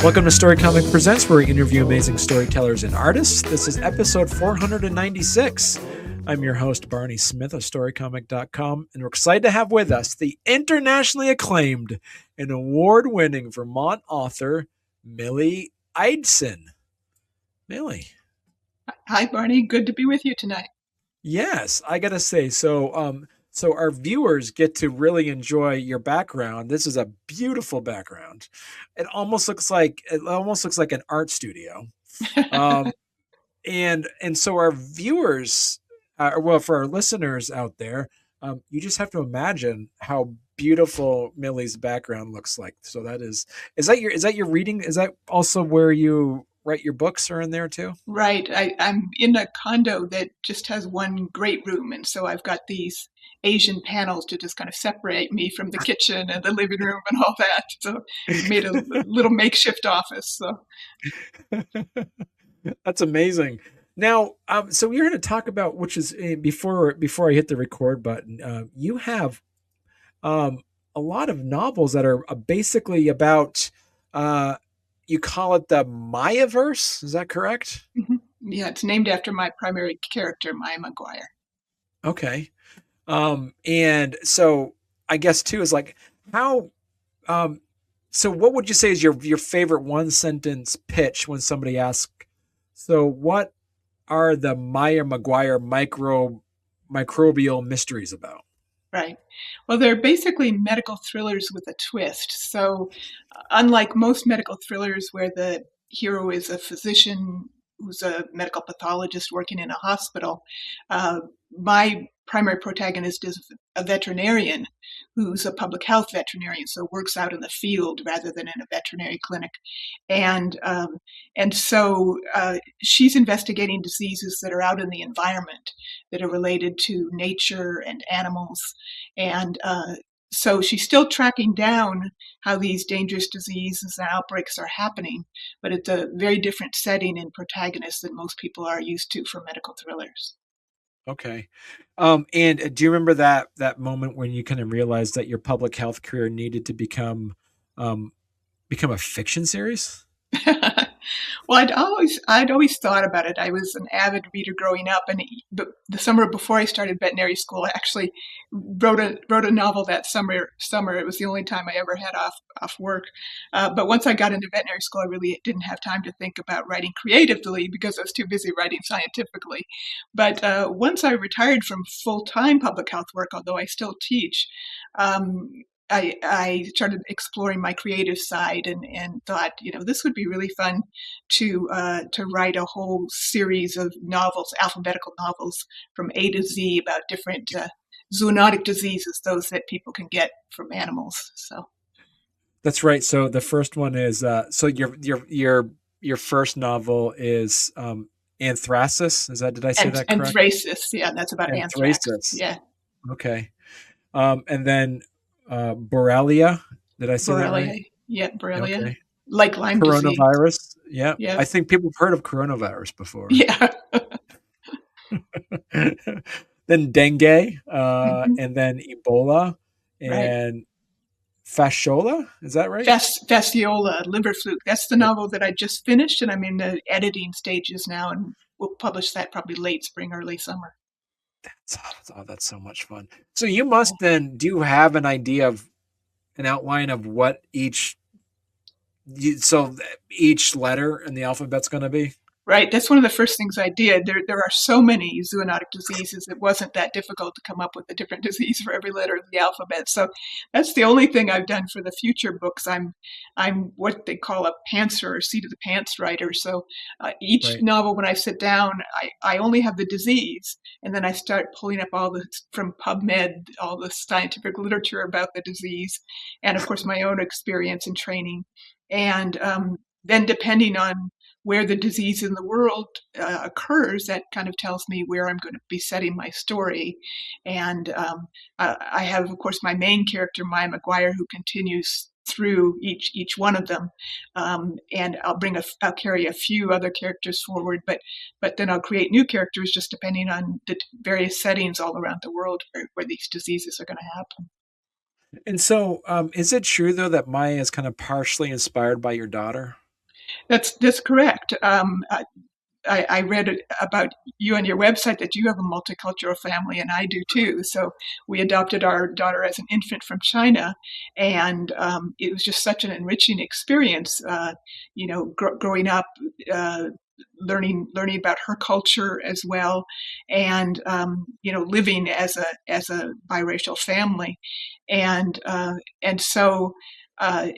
Welcome to Storycomic Presents, where we interview amazing storytellers and artists. This is episode 496. I'm your host, Barney Smith of Storycomic.com, and we're excited to have with us the internationally acclaimed and award-winning Vermont author, Millie Eidson. Millie. Hi, Barney. Good to be with you tonight. Yes, I gotta say, so our viewers get to really enjoy your background. This is a beautiful background. It almost looks like an art studio. Um, and so our viewers, for our listeners out there, you just have to imagine how beautiful Millie's background looks like. So is that your reading? Is that also where you write your books are in there too? Right. I'm in a condo that just has one great room, and so I've got these Asian panels to just kind of separate me from the kitchen and the living room and all that. So I made a little makeshift office. So That's amazing. Now, so we're going to talk about, which is before I hit the record button. You have a lot of novels that are basically about. You call it the MayaVerse. Is that correct? mm-hmm. Yeah, it's named after my primary character, Maya Maguire. Okay. And so I guess too is like how. So what would you say is your favorite one sentence pitch when somebody asks? So what are the Maya Maguire microbial mysteries about? Right. Well, they're basically medical thrillers with a twist. So, unlike most medical thrillers where the hero is a physician who's a medical pathologist working in a hospital, uh, my primary protagonist is a veterinarian who's a public health veterinarian, so works out in the field rather than in a veterinary clinic. And she's investigating diseases that are out in the environment that are related to nature and animals. And so she's still tracking down how these dangerous diseases and outbreaks are happening, but it's a very different setting and protagonist than most people are used to for medical thrillers. Okay. And do you remember that moment when you kind of realized that your public health career needed to um, become a fiction series? Well, I'd always thought about it. I was an avid reader growing up, and the summer before I started veterinary school, I actually wrote a novel that summer. It was the only time I ever had off work. But once I got into veterinary school, I really didn't have time to think about writing creatively because I was too busy writing scientifically. But once I retired from full time public health work, although I still teach. Um, I started exploring my creative side and thought, this would be really fun to write a whole series of novels, alphabetical novels from A to Z about different zoonotic diseases, those that people can get from animals. So That's right. So the first one is so your first novel is Anthracis. Did I say and that correct? Anthracis, yeah, that's about anthrax. Anthracis. Yeah, Okay. And then Borrelia. Did I say that right? Borrelia. Yeah, Borrelia, Okay. like Lyme disease. Coronavirus. Yeah. Yeah, I think people have heard of coronavirus before. yeah. Then dengue, Mhm. and then Ebola Right. and fasciola. Is that right? Fasciola, liver fluke. That's the novel that I just finished, and I'm in the editing stages now, and we'll publish that probably late spring, early summer. That's so much fun. So you must then, do you have an outline of what each letter in the alphabet's going to be? Right, that's one of the first things I did. There are so many zoonotic diseases, it wasn't that difficult to come up with a different disease for every letter of the alphabet. So that's the only thing I've done for the future books. I'm what they call a pantser or seat of the pants writer. So each Right. novel, when I sit down, I only have the disease, and then I start pulling up from PubMed, all the scientific literature about the disease, and of course my own experience and training. And then depending on where the disease in the world occurs, that kind of tells me where I'm going to be setting my story. And I have, of course, my main character, Maya Maguire, who continues through each one of them, and I'll carry a few other characters forward, but then I'll create new characters just depending on the various settings all around the world where these diseases are going to happen. And so, is it true though that Maya is kind of partially inspired by your daughter? That's correct. I read about you on your website that you have a multicultural family, and I do too. So we adopted our daughter as an infant from China, and it was just such an enriching experience. Growing up, uh, learning about her culture as well, and living as a biracial family, and so. Uh,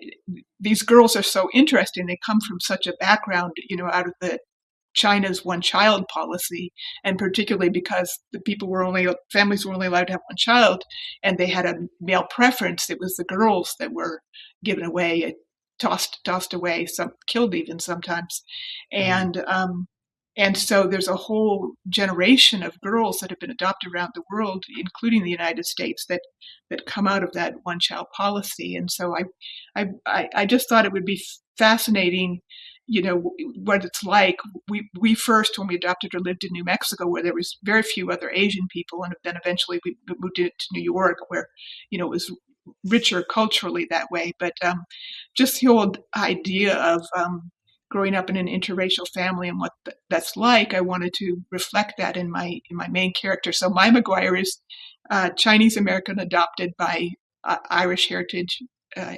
these girls are so interesting. They come from such a background, out of the China's one child policy, and particularly because the families were only allowed to have one child, and they had a male preference. It was the girls that were given away, tossed away, some killed even sometimes, Mm. and so there's a whole generation of girls that have been adopted around the world, including the United States, that come out of that one child policy. And so I just thought it would be fascinating, what it's like. We first, when we adopted her, lived in New Mexico, where there was very few other Asian people, and then eventually we moved it to New York, where it was richer culturally that way. But just the whole idea of growing up in an interracial family and what that's like, I wanted to reflect that in my main character. So Maya Maguire is Chinese American, adopted by Irish heritage,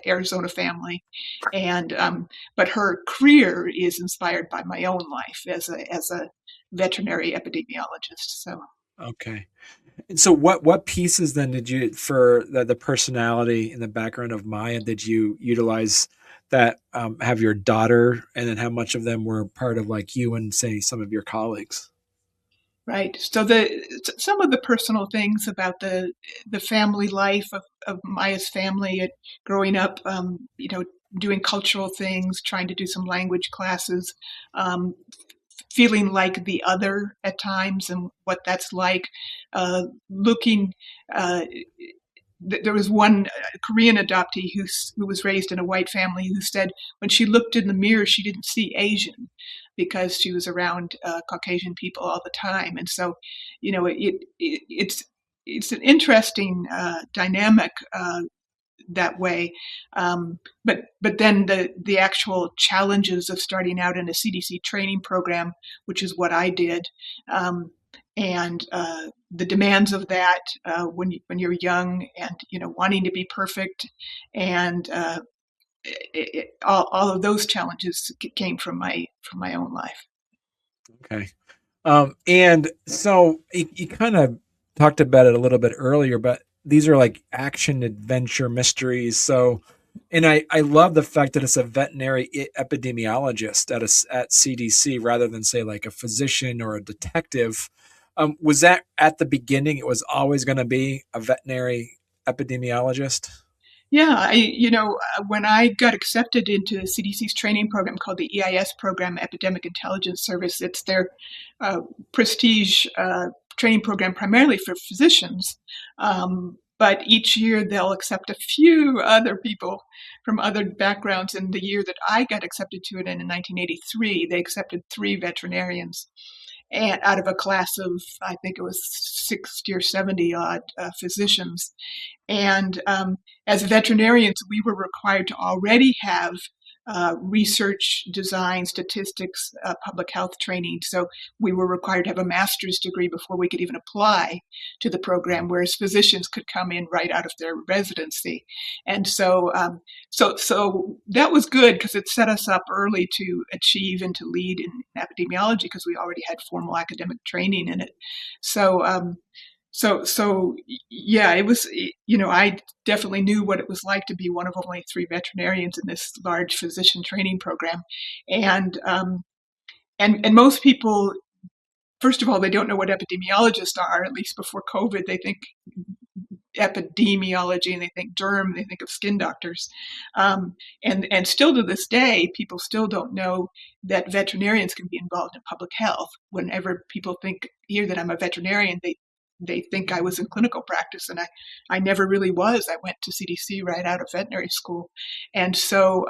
Arizona family, and but her career is inspired by my own life as a veterinary epidemiologist. So Okay. And so what pieces then did you for the personality and the background of Maya did you utilize that have your daughter, and then how much of them were part of like you and say some of your colleagues? right. So some of the personal things about the family life of Maya's family, growing up, doing cultural things, trying to do some language classes, um, feeling like the other at times, and what that's like. Looking, uh, there was one Korean adoptee who was raised in a white family, who said when she looked in the mirror, she didn't see Asian because she was around Caucasian people all the time. And so, it's an interesting dynamic that way. But then the actual challenges of starting out in a CDC training program, which is what I did, um, and the demands of that, when you're young, and wanting to be perfect, and all of those challenges came from my own life. Okay. And so you kind of talked about it a little bit earlier, but these are like action adventure mysteries. So, and I love the fact that it's a veterinary epidemiologist at CDC rather than say like a physician or a detective. Was that at the beginning? It was always going to be a veterinary epidemiologist. Yeah, when I got accepted into CDC's training program called the EIS program, Epidemic Intelligence Service, it's their uh, prestige training program primarily for physicians. But each year they'll accept a few other people from other backgrounds. And the year that I got accepted to it in 1983, they accepted three veterinarians, and out of a class of, I think it was 60 or 70 odd physicians. And as veterinarians, we were required to already have research, design, statistics, public health training. So we were required to have a master's degree before we could even apply to the program, whereas physicians could come in right out of their residency. And so that was good because it set us up early to achieve and to lead in epidemiology, because we already had formal academic training in it. So so yeah, it was, I definitely knew what it was like to be one of only three veterinarians in this large physician training program. And and most people, first of all, they don't know what epidemiologists are. At least before COVID, they think epidemiology and they think derm, they think of skin doctors. And still to this day, people still don't know that veterinarians can be involved in public health. Whenever people hear that I'm a veterinarian, they think I was in clinical practice, and I never really was. I went to CDC right out of veterinary school. And so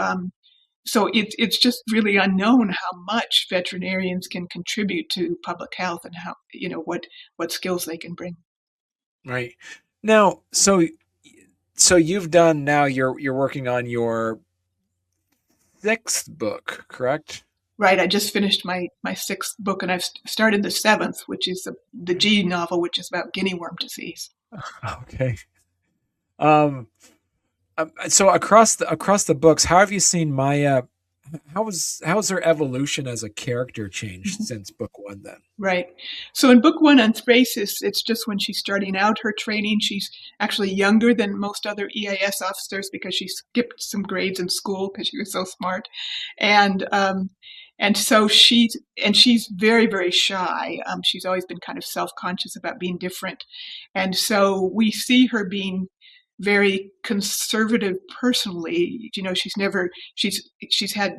it's just really unknown how much veterinarians can contribute to public health, and how, what skills they can bring. Right. Now, so you've done now you're working on your sixth book, correct? Right. I just finished my sixth book, and I've started the seventh, which is the G novel, which is about guinea worm disease. Okay. Um, so across the books, how have you seen Maya? How's her evolution as a character changed since book one? Then. Right. So in book one, Anthracis, it's just when she's starting out her training. She's actually younger than most other EAS officers because she skipped some grades in school because she was so smart, and so she's very, very shy. She's always been kind of self-conscious about being different, and so we see her being very conservative personally. She's had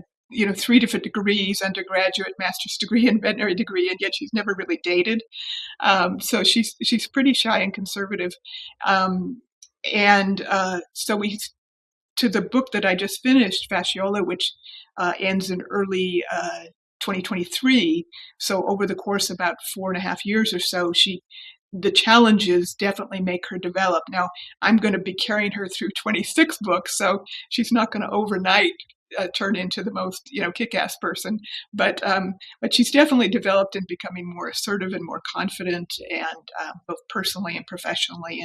three different degrees: undergraduate, master's degree, and veterinary degree, and yet she's never really dated. So she's pretty shy and conservative. So we to the book that I just finished, Fasciola, which ends in early 2023. So over the course of about 4.5 years or so, the challenges definitely make her develop. Now, I'm going to be carrying her through 26 books, so she's not going to overnight turn into the most kick-ass person, but she's definitely developed in becoming more assertive and more confident, and both personally and professionally,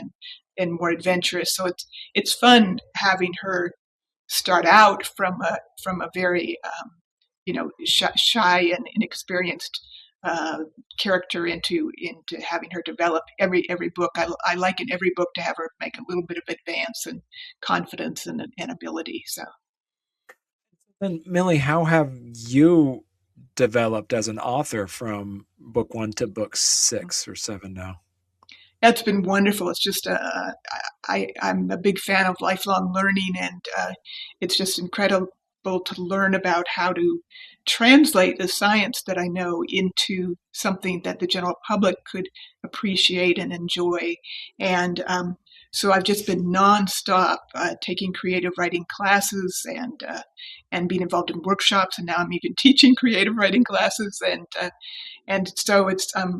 and more adventurous. So it's fun having her start out from a very shy and inexperienced character into having her develop every book. I like in every book to have her make a little bit of advance and confidence and ability. So. Then, Millie, how have you developed as an author from book one to book 6 or 7 now? That's been wonderful. It's just I'm a big fan of lifelong learning, and it's just incredible to learn about how to translate the science that I know into something that the general public could appreciate and enjoy. And so I've just been nonstop taking creative writing classes, and being involved in workshops, and now I'm even teaching creative writing classes, and so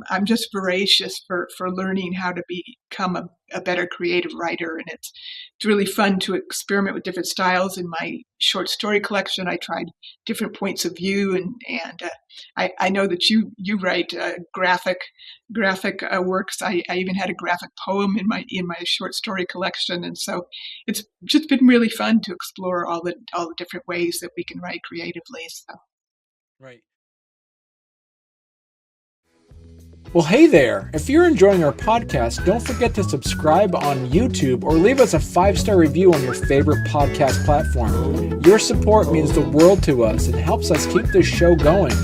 I'm just voracious for learning how to become a better creative writer, and it's really fun to experiment with different styles. In my short story collection, I tried different points of view, and I know that you write graphic works. I even had a graphic poem in my short story collection, and so it's just been really fun to explore all the different ways that we can write creatively. So. Right. Well, hey there. If you're enjoying our podcast, don't forget to subscribe on YouTube or leave us a 5-star review on your favorite podcast platform. Your support means the world to us and helps us keep this show going.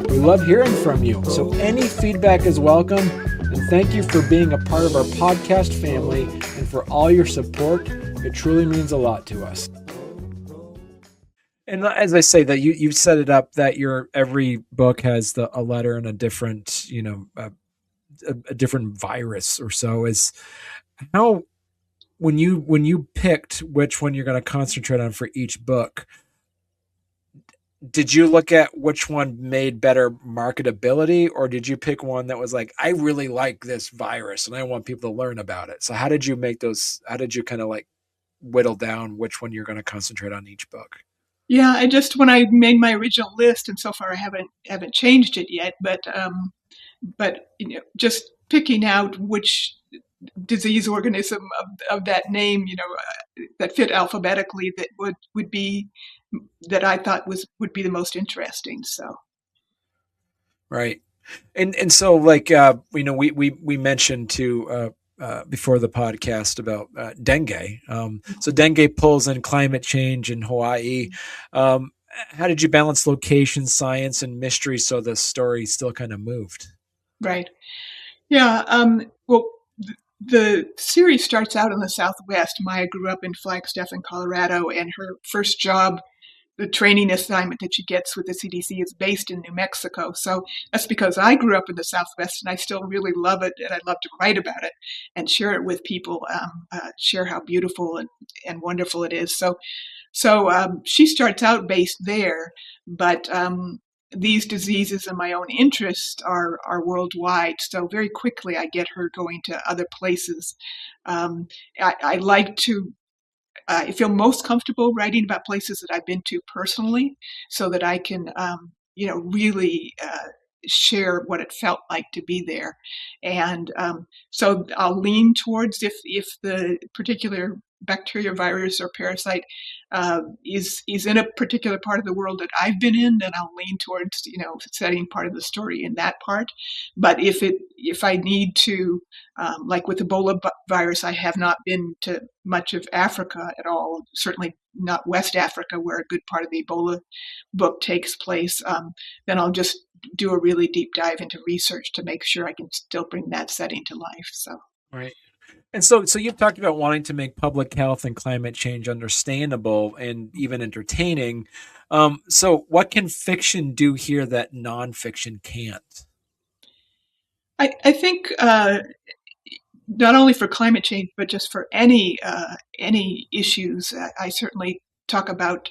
We love hearing from you, so any feedback is welcome. And thank you for being a part of our podcast family and for all your support. It truly means a lot to us. And as I say, that you set it up that every book has a letter and a different, a different virus or so. Is how when you picked which one you're going to concentrate on for each book, did you look at which one made better marketability, or did you pick one that was like, I really like this virus and I want people to learn about it? So how did you make those? How did you kind of like whittle down which one you're going to concentrate on each book? Yeah, when I made my original list, and so far I haven't changed it yet, but just picking out which disease organism of that name, that fit alphabetically, that would be that I thought would be the most interesting. So. Right. And so like we mentioned too before the podcast about dengue. So dengue pulls in climate change in Hawaii. How did you balance location, science, and mystery so the story still kind of moved? Right. Yeah. Well, the series starts out in the Southwest. Maya grew up in Flagstaff in Colorado, and her first job, the training assignment that she gets with the CDC, is based in New Mexico. So that's because I grew up in the Southwest, and I still really love it, and I love to write about it and share it with people, share how beautiful and wonderful it is. So she starts out based there, but these diseases and my own interests are worldwide. So very quickly I get her going to other places. I like to I feel most comfortable writing about places that I've been to personally, so that I can, really share what it felt like to be there. And so I'll lean towards, if the particular bacteria, virus, or parasite is in a particular part of the world that I've been in, then I'll lean towards setting part of the story in that part. But if I need to, like with Ebola virus, I have not been to much of Africa at all. Certainly not West Africa, where a good part of the Ebola book takes place. Then I'll just do a really deep dive into research to make sure I can still bring that setting to life. So. Right. And so you've talked about wanting to make public health and climate change understandable and even entertaining. So what can fiction do here that nonfiction can't? I think not only for climate change, but just for any issues. I certainly talk about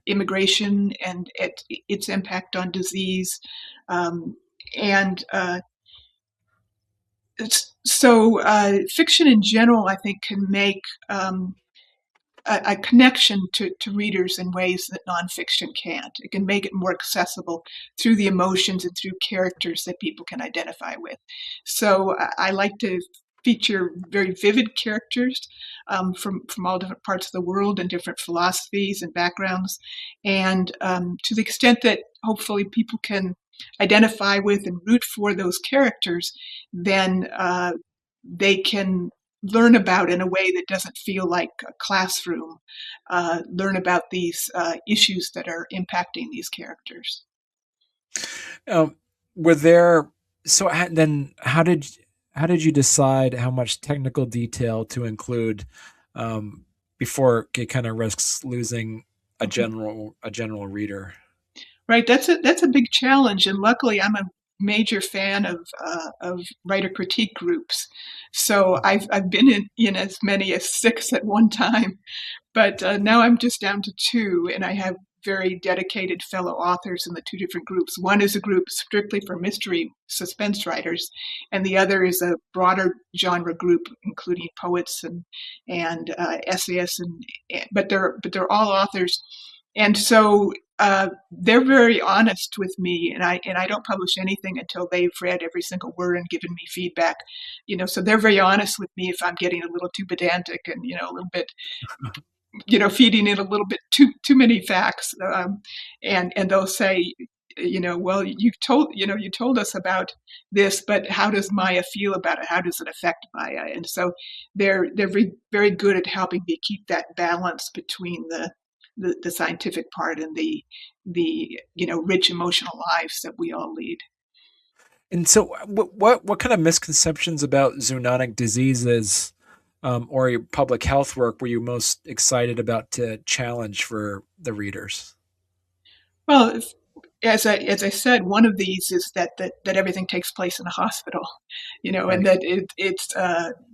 immigration and its impact on disease, um, and fiction in general, I think, can make a connection to readers in ways that nonfiction can't. It can make it more accessible through the emotions and through characters that people can identify with. So I like to feature very vivid characters from all different parts of the world and different philosophies and backgrounds. And to the extent that hopefully people can identify with and root for those characters, then they can learn about in a way that doesn't feel like a classroom, learn about these issues that are impacting these characters. Um, were there so then how did you decide how much technical detail to include um, before it kind of risks losing a general reader? Right, that's a big challenge, and luckily I'm a major fan of writer critique groups. So I've been in as many as six at one time, but now I'm just down to two, and I have very dedicated fellow authors in the two different groups. One is a group strictly for mystery suspense writers, and the other is a broader genre group, including poets and essayists, but they're all authors, and so they're very honest with me, and I don't publish anything until they've read every single word and given me feedback. So they're very honest with me if I'm getting a little too pedantic and a little bit feeding it a little bit too many facts, and they'll say, well, you told us about this, but how does Maya feel about it? How does it affect Maya? And so they're very, very good at helping me keep that balance between the scientific part and the rich emotional lives that we all lead. And so, what kind of misconceptions about zoonotic diseases or your public health work were you most excited about to challenge for the readers? Well, as I said, one of these is that everything takes place in a hospital, and Right. that it's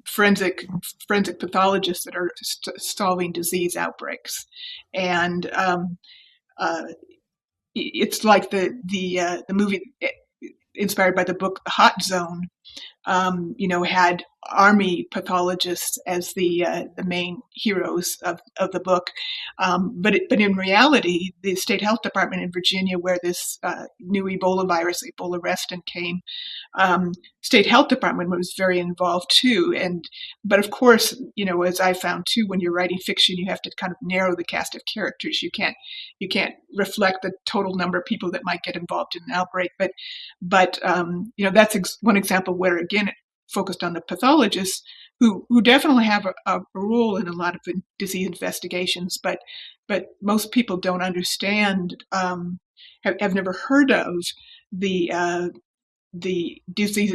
forensic forensic pathologists that are solving disease outbreaks, and uh, it's like the movie inspired by the book The Hot Zone, had army pathologists as the main heroes of the book. But in reality, the state health department in Virginia, where this new Ebola virus, Ebola reston, came, state health department was very involved too. But of course, as I found too, when you're writing fiction, you have to kind of narrow the cast of characters. You can't reflect the total number of people that might get involved in an outbreak. But that's one example where again it focused on the pathologists who definitely have a role in a lot of disease investigations, but most people don't understand, have never heard of the disease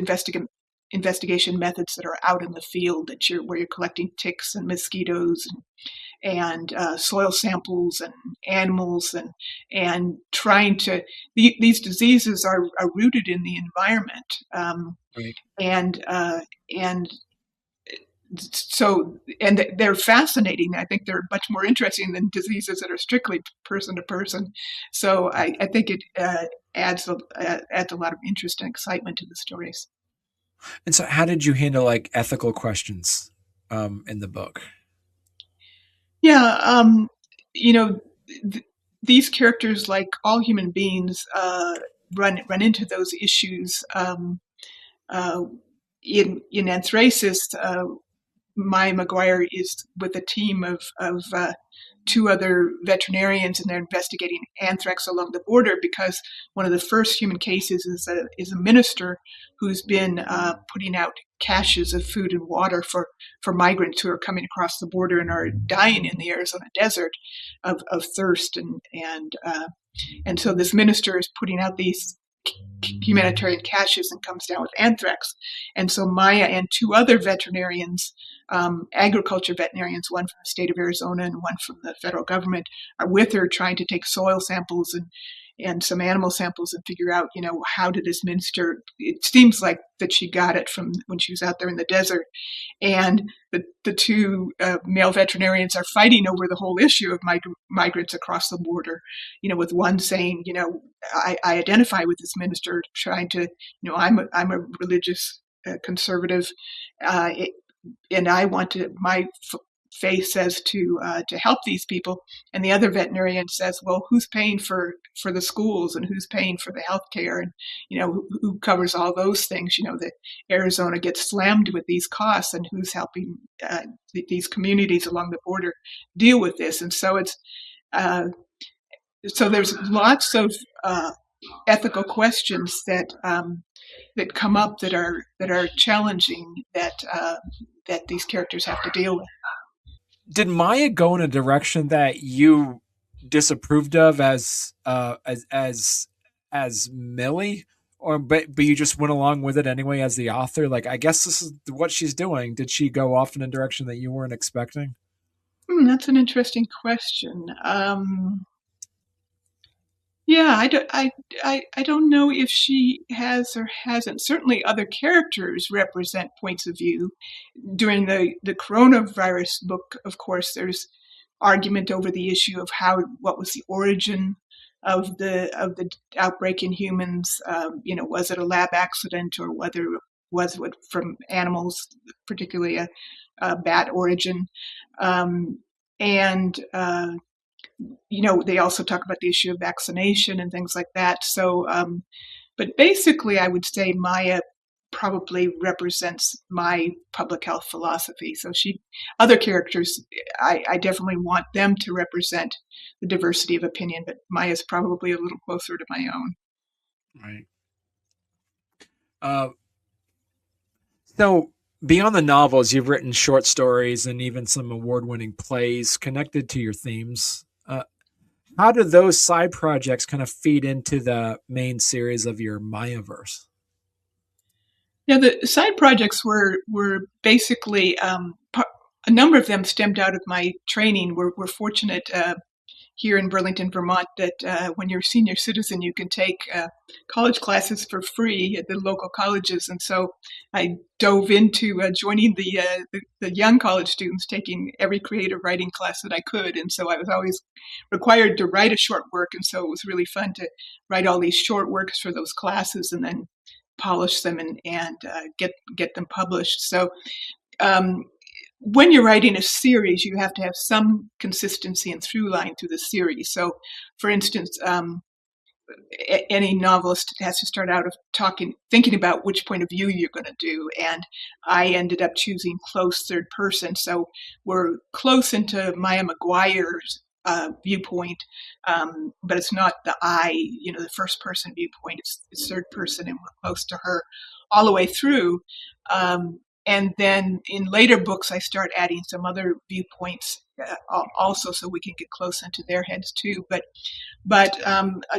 investigation methods that are out in the field, where you're collecting ticks and mosquitoes and soil samples and animals, and trying to these diseases are rooted in the environment, Right. and they're fascinating. I think they're much more interesting than diseases that are strictly person to person. So I think it adds a lot of interest and excitement to the stories. And so, how did you handle like ethical questions in the book? Yeah, you know, th- these characters, like all human beings, run into those issues. Uh, in Anthracis, Maya Maguire is with a team of two other veterinarians, and they're investigating anthrax along the border because one of the first human cases is a minister who's been putting out caches of food and water for migrants who are coming across the border and are dying in the Arizona desert of thirst and so this minister is putting out these humanitarian caches and comes down with anthrax. And so Maya and two other veterinarians, agriculture veterinarians, one from the state of Arizona and one from the federal government, are with her trying to take soil samples and some animal samples and figure out, how did this minister, it seems like that she got it from when she was out there in the desert. And the two male veterinarians are fighting over the whole issue of migrants across the border. With one saying, I identify with this minister, trying to, I'm a religious conservative, it, and I want to my faith says to help these people, and the other veterinarian says, well, who's paying for the schools and who's paying for the health care, and who covers all those things? That Arizona gets slammed with these costs, and who's helping these communities along the border deal with this? And so it's so there's lots of ethical questions that come up that are challenging that these characters have to deal with. Did Maya go in a direction that you disapproved of as Millie, or but you just went along with it anyway as the author? Like, I guess this is what she's doing. Did she go off in a direction that you weren't expecting? That's an interesting question. Yeah, I don't know if she has or hasn't. Certainly, other characters represent points of view. During the coronavirus book, of course, there's argument over the issue of what was the origin of the outbreak in humans. Was it a lab accident, or whether was it from animals, particularly a bat origin? Um, and they also talk about the issue of vaccination and things like that. So, but basically, I would say Maya probably represents my public health philosophy. So other characters, I definitely want them to represent the diversity of opinion, but Maya's probably a little closer to my own. Right. Uh, so beyond the novels, you've written short stories and even some award-winning plays connected to your themes. How do those side projects kind of feed into the main series of your MayaVerse? Yeah, the side projects were basically a number of them stemmed out of my training. We're fortunate here in Burlington, Vermont, that when you're a senior citizen, you can take college classes for free at the local colleges. And so I dove into joining the young college students, taking every creative writing class that I could. And so I was always required to write a short work. And so it was really fun to write all these short works for those classes and then polish them and get them published. So um, when you're writing a series, you have to have some consistency and through line through the series. So, for instance, any novelist has to start out of thinking about which point of view you're going to do. And I ended up choosing close third person. So we're close into Maya Maguire's viewpoint, but it's not the first person viewpoint. It's third person, and we're close to her all the way through. And then in later books, I start adding some other viewpoints also, so we can get close into their heads too. But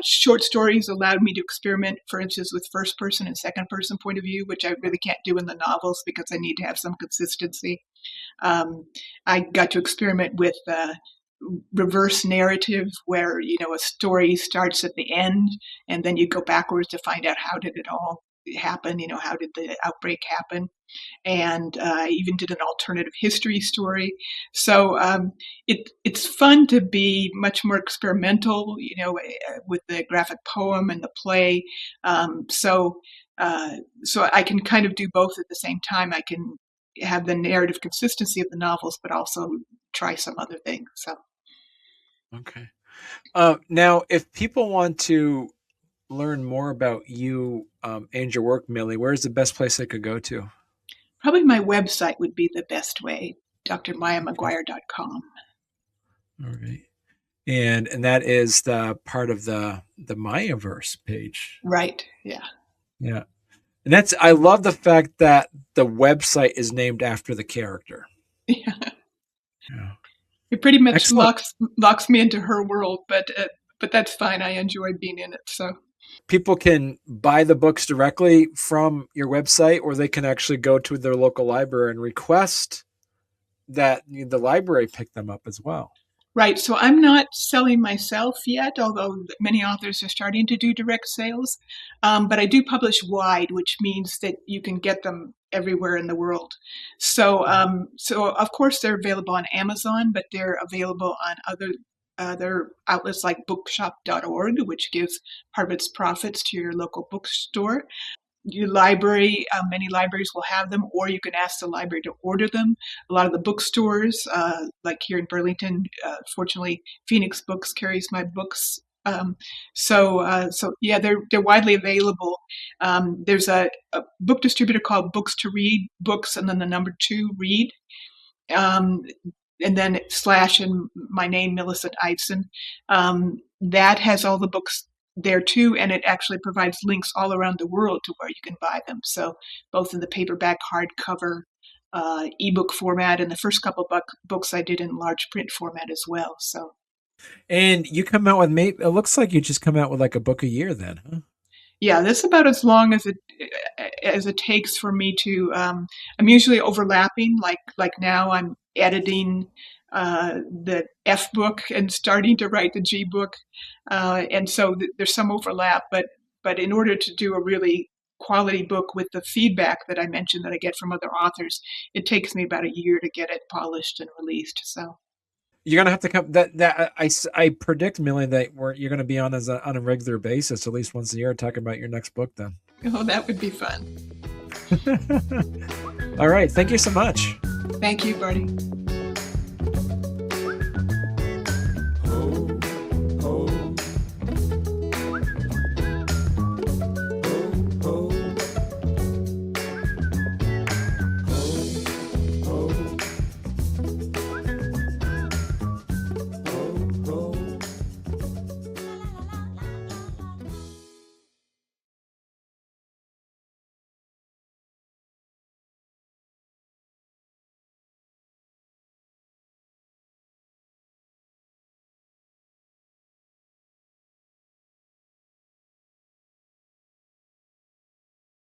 short stories allowed me to experiment, for instance, with first person and second person point of view, which I really can't do in the novels because I need to have some consistency. Um, I got to experiment with reverse narrative, where a story starts at the end and then you go backwards to find out how did it all happen. How did the outbreak happen? And I even did an alternative history story. So it's fun to be much more experimental, with the graphic poem and the play. So I can kind of do both at the same time. I can have the narrative consistency of the novels, but also try some other things. So Okay. Now, if people want to learn more about you and your work, Millie, where's the best place they could go to? probably my website would be the best way, Okay. drmayamaguire.com. All right. And that is the part of the MayaVerse page. Right. Yeah. Yeah. And that's I love the fact that the website is named after the character. Yeah. Yeah. It pretty much Excellent. locks me into her world, but that's fine. I enjoy being in it. So People can buy the books directly from your website, or they can actually go to their local library and request that the library pick them up as well. right. So I'm not selling myself yet, although many authors are starting to do direct sales. But I do publish wide, which means that you can get them everywhere in the world. So, so of course they're available on Amazon, but they're available on other outlets like bookshop.org, which gives part of its profits to your local bookstore. Your library, many libraries will have them, or you can ask the library to order them. A lot of the bookstores, like here in Burlington, fortunately, Phoenix Books carries my books. So yeah, they're widely available. There's a book distributor called Books to Read, books, and then the number 2 read. Um, and then slash and my name, Millicent Eidson. That has all the books there too, and it actually provides links all around the world to where you can buy them. So both in the paperback, hardcover, ebook format, and the first couple books I did in large print format as well. So And you come out with maybe it looks like you just come out with like a book a year then, huh? yeah, this is about as long as it takes for me to. I'm usually overlapping. Like now, I'm editing the F book and starting to write the G book, and so there's some overlap. But in order to do a really quality book with the feedback that I mentioned that I get from other authors, it takes me about a year to get it polished and released. So You're gonna have to come that I predict, Millie, that you're gonna be on on a regular basis, at least once a year, talking about your next book then. oh, that would be fun. All right. Thank you so much. Thank you, Barty.